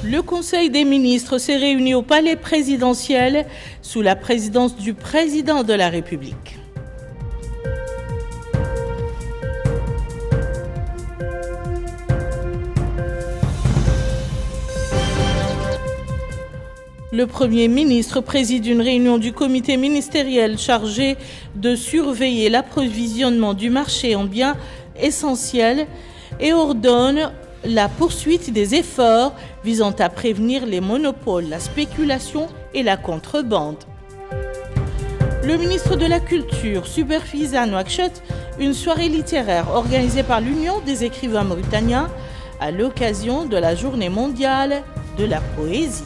Le Conseil des ministres s'est réuni au palais présidentiel sous la présidence du président de la République. Le Premier ministre préside une réunion du comité ministériel chargé de surveiller l'approvisionnement du marché en biens essentiels et ordonne la poursuite des efforts visant à prévenir les monopoles, la spéculation et la contrebande. Le ministre de la Culture supervise à Nouakchott une soirée littéraire organisée par l'Union des écrivains mauritaniens à l'occasion de la Journée mondiale de la poésie.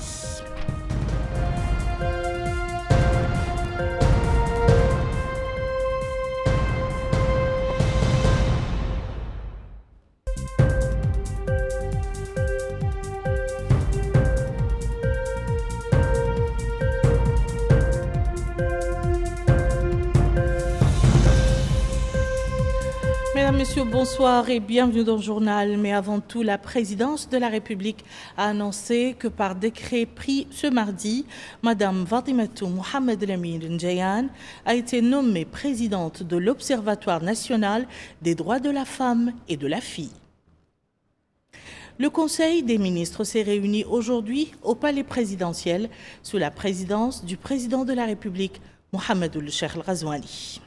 Mesdames, Messieurs, bonsoir et bienvenue dans le journal. Mais avant tout, la présidence de la République a annoncé que par décret pris ce mardi, Madame Fatimatou Mohamed Lamine Njayan a été nommée présidente de l'Observatoire national des droits de la femme et de la fille. Le Conseil des ministres s'est réuni aujourd'hui au palais présidentiel sous la présidence du président de la République, Mohamed Ould Cheikh El Ghazouani.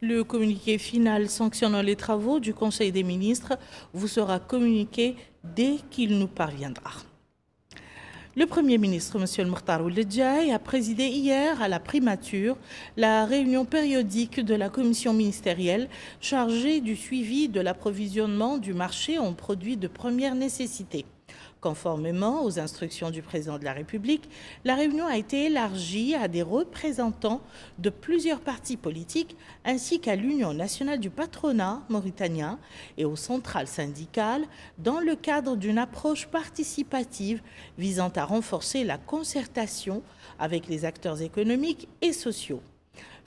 Le communiqué final sanctionnant les travaux du Conseil des ministres vous sera communiqué dès qu'il nous parviendra. Le Premier ministre, M. Mokhtar Ould Djaï, a présidé hier à la primature la réunion périodique de la commission ministérielle chargée du suivi de l'approvisionnement du marché en produits de première nécessité. Conformément aux instructions du président de la République, la réunion a été élargie à des représentants de plusieurs partis politiques ainsi qu'à l'Union nationale du patronat mauritanien et aux centrales syndicales dans le cadre d'une approche participative visant à renforcer la concertation avec les acteurs économiques et sociaux.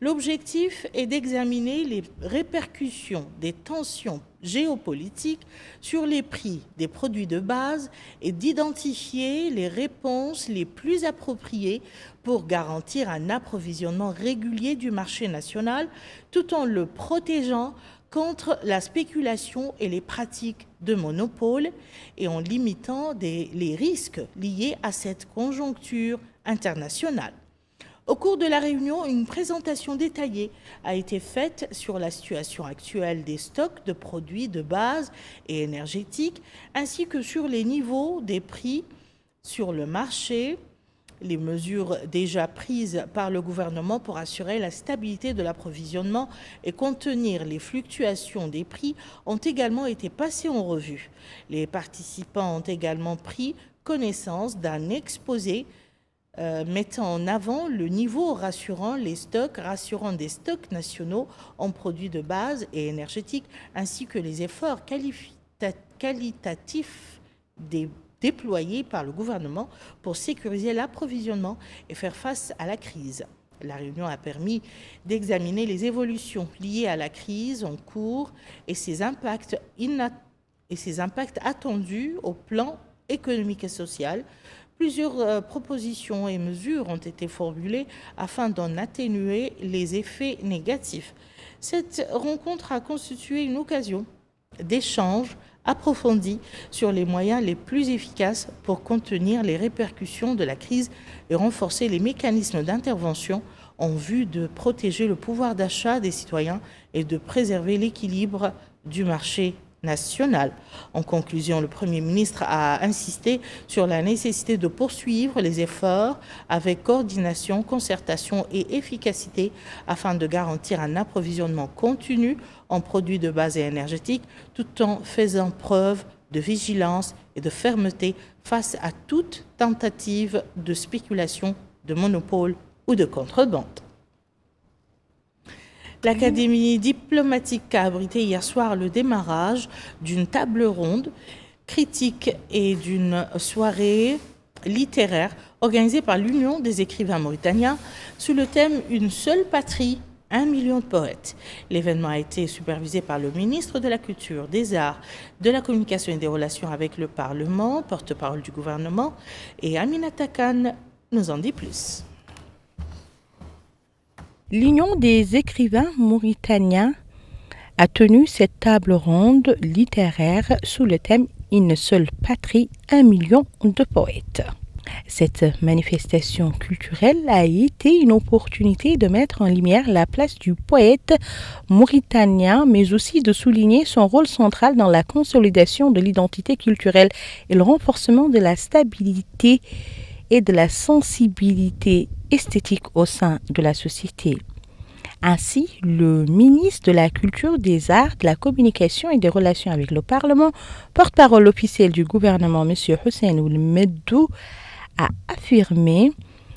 L'objectif est d'examiner les répercussions des tensions géopolitiques sur les prix des produits de base et d'identifier les réponses les plus appropriées pour garantir un approvisionnement régulier du marché national tout en le protégeant contre la spéculation et les pratiques de monopole et en limitant les risques liés à cette conjoncture internationale. Au cours de la réunion, une présentation détaillée a été faite sur la situation actuelle des stocks de produits de base et énergétiques, ainsi que sur les niveaux des prix sur le marché, les mesures déjà prises par le gouvernement pour assurer la stabilité de l'approvisionnement et contenir les fluctuations des prix ont également été passées en revue. Les participants ont également pris connaissance d'un exposé mettant en avant le niveau rassurant des stocks nationaux en produits de base et énergétiques, ainsi que les efforts qualitatifs déployés par le gouvernement pour sécuriser l'approvisionnement et faire face à la crise. La réunion a permis d'examiner les évolutions liées à la crise en cours et ses impacts attendus au plan économique et social, Plusieurs propositions et mesures ont été formulées afin d'en atténuer les effets négatifs. Cette rencontre a constitué une occasion d'échange approfondi sur les moyens les plus efficaces pour contenir les répercussions de la crise et renforcer les mécanismes d'intervention en vue de protéger le pouvoir d'achat des citoyens et de préserver l'équilibre du marché national. En conclusion, le Premier ministre a insisté sur la nécessité de poursuivre les efforts avec coordination, concertation et efficacité afin de garantir un approvisionnement continu en produits de base et énergétiques tout en faisant preuve de vigilance et de fermeté face à toute tentative de spéculation, de monopole ou de contrebande. L'Académie diplomatique a abrité hier soir le démarrage d'une table ronde critique et d'une soirée littéraire organisée par l'Union des écrivains mauritaniens sous le thème « Une seule patrie, 1 million de poètes ». L'événement a été supervisé par le ministre de la Culture, des Arts, de la Communication et des Relations avec le Parlement, porte-parole du gouvernement, et Aminata Khan nous en dit plus. L'Union des écrivains mauritaniens a tenu cette table ronde littéraire sous le thème « Une seule patrie, 1 million de poètes ». Cette manifestation culturelle a été une opportunité de mettre en lumière la place du poète mauritanien, mais aussi de souligner son rôle central dans la consolidation de l'identité culturelle et le renforcement de la stabilité et de la sensibilité esthétique au sein de la société. Ainsi, le ministre de la Culture, des Arts, de la Communication et des Relations avec le Parlement, porte-parole officiel du gouvernement, M. Hussein Ould Meddou, a affirmé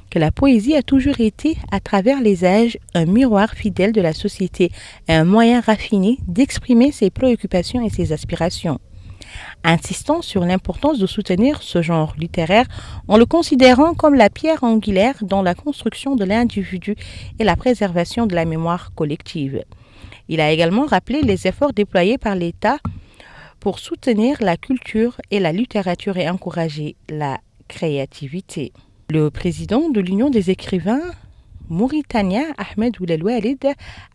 que la poésie a toujours été, à travers les âges, un miroir fidèle de la société et un moyen raffiné d'exprimer ses préoccupations et ses aspirations. Insistant sur l'importance de soutenir ce genre littéraire en le considérant comme la pierre angulaire dans la construction de l'individu et la préservation de la mémoire collective. Il a également rappelé les efforts déployés par l'État pour soutenir la culture et la littérature et encourager la créativité. Le président de l'Union des écrivains mauritaniens, Ahmed Ould El-Walid,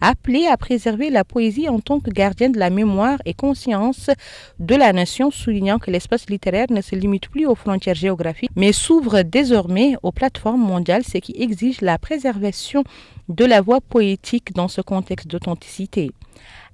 a appelé à préserver la poésie en tant que gardienne de la mémoire et conscience de la nation, soulignant que l'espace littéraire ne se limite plus aux frontières géographiques, mais s'ouvre désormais aux plateformes mondiales, ce qui exige la préservation de la voix poétique dans ce contexte d'authenticité.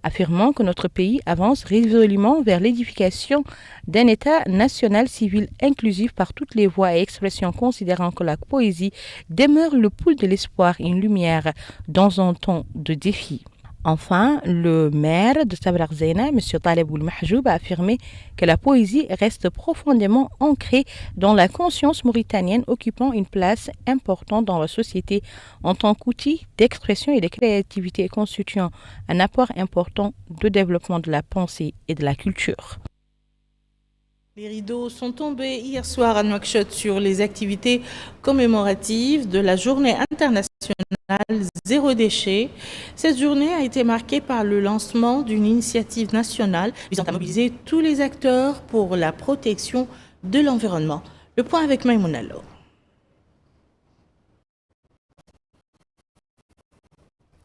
Affirmant que notre pays avance résolument vers l'édification d'un État national civil inclusif par toutes les voix et expressions, considérant que la poésie demeure le pouls de l'espoir et une lumière dans un temps de défi. Enfin, le maire de Sabra Zena, M. Taleb Ould Mahjoub, a affirmé que la poésie reste profondément ancrée dans la conscience mauritanienne, occupant une place importante dans la société en tant qu'outil d'expression et de créativité, constituant un apport important de développement de la pensée et de la culture. Les rideaux sont tombés hier soir à Nouakchott sur les activités commémoratives de la journée internationale Zéro déchet. Cette journée a été marquée par le lancement d'une initiative nationale visant à mobiliser tous les acteurs pour la protection de l'environnement. Le point avec Maïmouna Lo.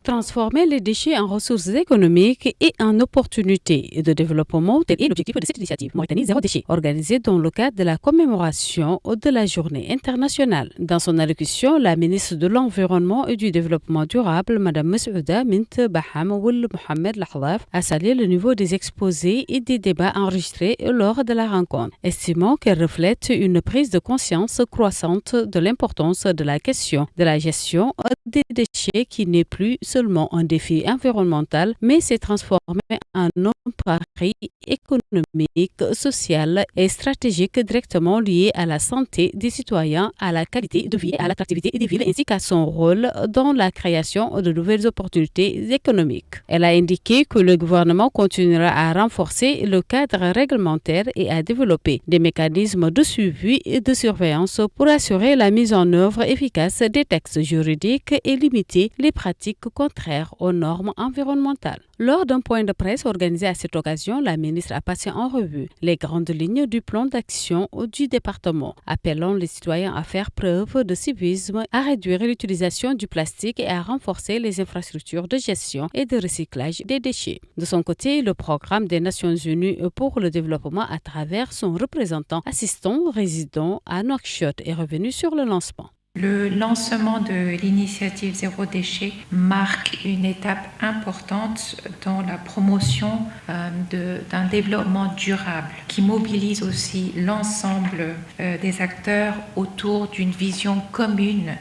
Transformer les déchets en ressources économiques et en opportunités de développement est l'objectif de cette initiative Mauritanie Zéro déchet, organisée dans le cadre de la commémoration de la journée internationale. Dans son allocution, la ministre de l'Environnement et du Développement durable, Mme Messouda Mint Baham Ould Mohamed Lahdaf, a salué le niveau des exposés et des débats enregistrés lors de la rencontre, estimant qu'elle reflète une prise de conscience croissante de l'importance de la question de la gestion des déchets qui n'est plus seulement un défi environnemental, mais s'est transformé en un pari économique, social et stratégique directement lié à la santé des citoyens, à la qualité de vie et à l'attractivité des villes, ainsi qu'à son rôle dans la création de nouvelles opportunités économiques. Elle a indiqué que le gouvernement continuera à renforcer le cadre réglementaire et à développer des mécanismes de suivi et de surveillance pour assurer la mise en œuvre efficace des textes juridiques et limiter les pratiques contraires aux normes environnementales. Lors d'un point de presse organisé à cette occasion, la ministre a passé en revue les grandes lignes du plan d'action du département, appelant les citoyens à faire preuve de civisme, à réduire l'utilisation du plastique et à renforcer les infrastructures de gestion et de recyclage des déchets. De son côté, le programme des Nations Unies pour le développement à travers son représentant assistant résident à Nouakchott est revenu sur le lancement. Le lancement de l'initiative Zéro Déchet marque une étape importante dans la promotion d'un développement durable qui mobilise aussi l'ensemble des acteurs autour d'une vision commune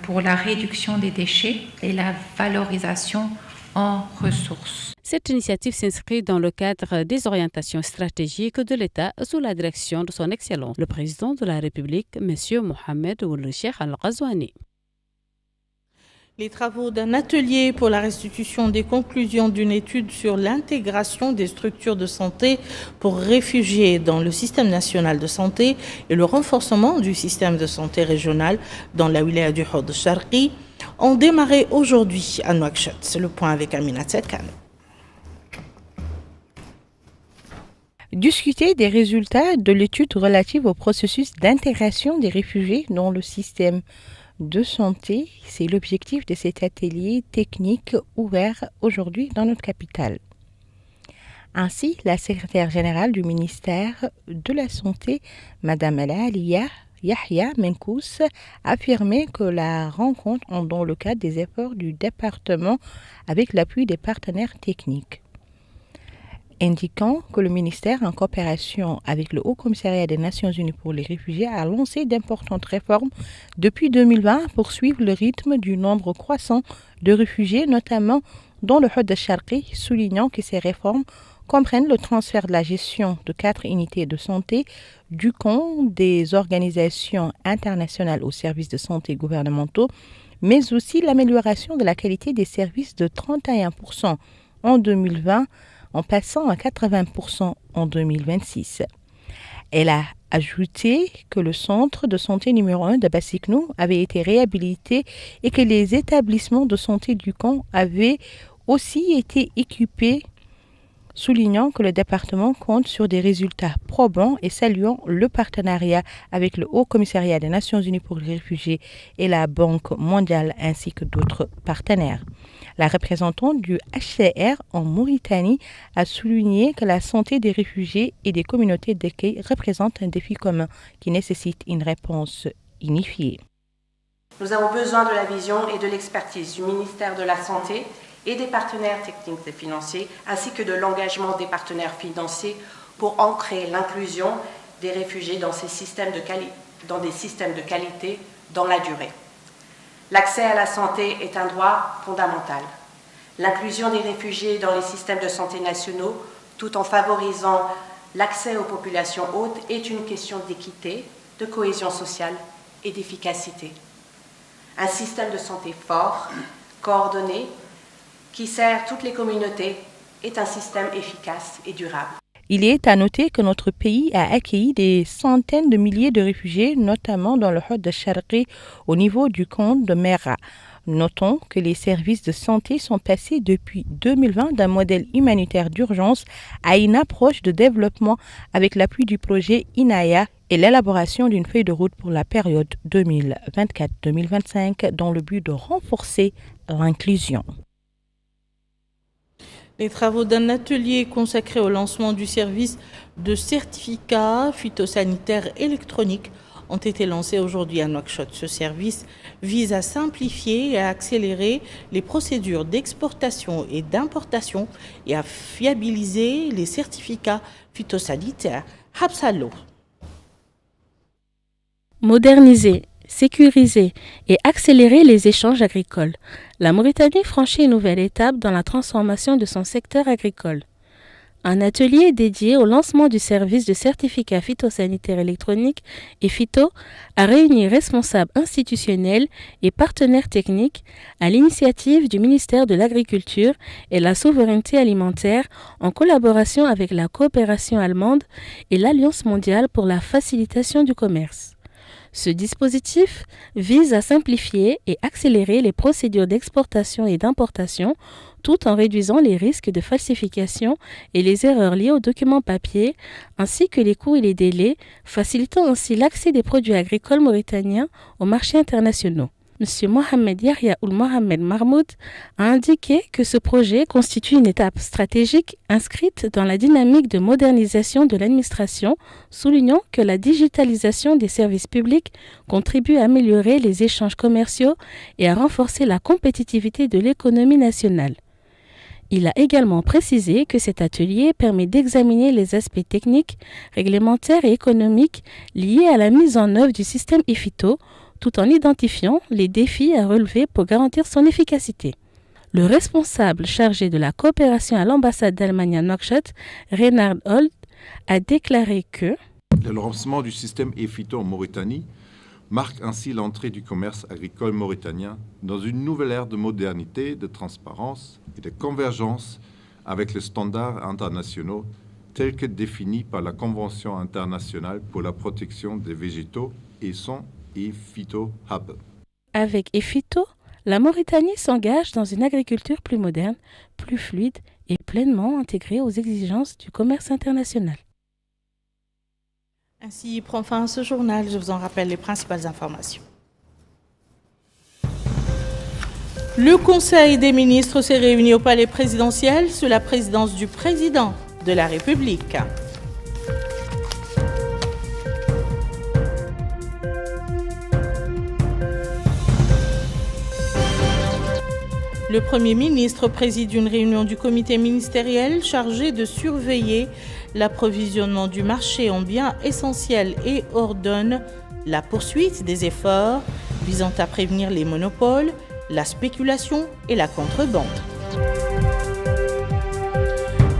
pour la réduction des déchets et la valorisation en ressources. Cette initiative s'inscrit dans le cadre des orientations stratégiques de l'État sous la direction de son Excellence, le président de la République, M. Mohamed Ould Cheikh Al Ghazouani. Les travaux d'un atelier pour la restitution des conclusions d'une étude sur l'intégration des structures de santé pour réfugiés dans le système national de santé et le renforcement du système de santé régional dans la wilaya du Houd Sharqi ont démarré aujourd'hui à Nouakchott. C'est le point avec Aminat Sedkan. Discuter des résultats de l'étude relative au processus d'intégration des réfugiés dans le système de santé, c'est l'objectif de cet atelier technique ouvert aujourd'hui dans notre capitale. Ainsi, la secrétaire générale du ministère de la Santé, Mme Aliya Yahya Menkous, a affirmé que la rencontre est dans le cadre des efforts du département avec l'appui des partenaires techniques, indiquant que le ministère, en coopération avec le Haut Commissariat des Nations Unies pour les réfugiés, a lancé d'importantes réformes depuis 2020 pour suivre le rythme du nombre croissant de réfugiés, notamment dans le Houd Sharqi, soulignant que ces réformes comprennent le transfert de la gestion de 4 unités de santé du compte des organisations internationales aux services de santé gouvernementaux, mais aussi l'amélioration de la qualité des services de 31% en 2020, en passant à 80% en 2026. Elle a ajouté que le centre de santé numéro 1 de Bassiknou avait été réhabilité et que les établissements de santé du camp avaient aussi été équipés, soulignant que le département compte sur des résultats probants et saluant le partenariat avec le Haut Commissariat des Nations Unies pour les réfugiés et la Banque mondiale ainsi que d'autres partenaires. La représentante du HCR en Mauritanie a souligné que la santé des réfugiés et des communautés d'accueil représente un défi commun qui nécessite une réponse unifiée. Nous avons besoin de la vision et de l'expertise du ministère de la Santé et des partenaires techniques et financiers, ainsi que de l'engagement des partenaires financiers pour ancrer l'inclusion des réfugiés dans des systèmes de qualité dans la durée. L'accès à la santé est un droit fondamental. L'inclusion des réfugiés dans les systèmes de santé nationaux, tout en favorisant l'accès aux populations hautes, est une question d'équité, de cohésion sociale et d'efficacité. Un système de santé fort, coordonné, qui sert toutes les communautés, est un système efficace et durable. Il est à noter que notre pays a accueilli des centaines de milliers de réfugiés, notamment dans le Houd Sharqi, au niveau du camp de Mera. Notons que les services de santé sont passés depuis 2020 d'un modèle humanitaire d'urgence à une approche de développement avec l'appui du projet INAYA et l'élaboration d'une feuille de route pour la période 2024-2025 dans le but de renforcer l'inclusion. Les travaux d'un atelier consacré au lancement du service de certificat phytosanitaire électronique ont été lancés aujourd'hui à Nouakchott. Ce service vise à simplifier et à accélérer les procédures d'exportation et d'importation et à fiabiliser les certificats phytosanitaires. Habsalo. Moderniser, sécuriser et accélérer les échanges agricoles. La Mauritanie franchit une nouvelle étape dans la transformation de son secteur agricole. Un atelier dédié au lancement du service de certificat phytosanitaire électronique et phyto a réuni responsables institutionnels et partenaires techniques à l'initiative du ministère de l'Agriculture et la Souveraineté alimentaire en collaboration avec la coopération allemande et l'Alliance mondiale pour la facilitation du commerce. Ce dispositif vise à simplifier et accélérer les procédures d'exportation et d'importation tout en réduisant les risques de falsification et les erreurs liées aux documents papier, ainsi que les coûts et les délais, facilitant ainsi l'accès des produits agricoles mauritaniens aux marchés internationaux. M. Mohamed Yahya Ould Mohamed Mahmoud a indiqué que ce projet constitue une étape stratégique inscrite dans la dynamique de modernisation de l'administration, soulignant que la digitalisation des services publics contribue à améliorer les échanges commerciaux et à renforcer la compétitivité de l'économie nationale. Il a également précisé que cet atelier permet d'examiner les aspects techniques, réglementaires et économiques liés à la mise en œuvre du système EFITO, tout en identifiant les défis à relever pour garantir son efficacité. Le responsable chargé de la coopération à l'ambassade d'Allemagne à Nouakchott, Reinhard Holt, a déclaré que le lancement du système EFITO en Mauritanie marque ainsi l'entrée du commerce agricole mauritanien dans une nouvelle ère de modernité, de transparence et de convergence avec les standards internationaux tels que définis par la Convention internationale pour la protection des végétaux et son EFITO Hub. Avec EFITO, la Mauritanie s'engage dans une agriculture plus moderne, plus fluide et pleinement intégrée aux exigences du commerce international. Ainsi prend fin ce journal. Je vous en rappelle les principales informations. Le Conseil des ministres s'est réuni au palais présidentiel sous la présidence du président de la République. Le Premier ministre préside une réunion du comité ministériel chargé de surveiller l'approvisionnement du marché en biens essentiels et ordonne la poursuite des efforts visant à prévenir les monopoles, la spéculation et la contrebande.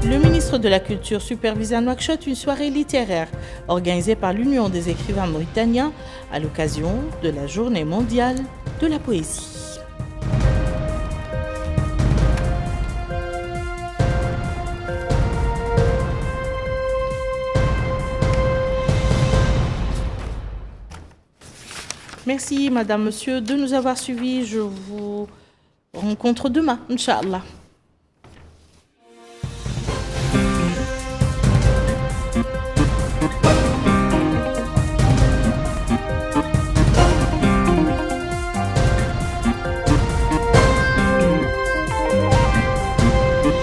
Le ministre de la Culture supervise à Nouakchott une soirée littéraire organisée par l'Union des écrivains mauritaniens à l'occasion de la Journée mondiale de la poésie. Merci, madame, monsieur, de nous avoir suivis. Je vous rencontre demain, Inch'Allah.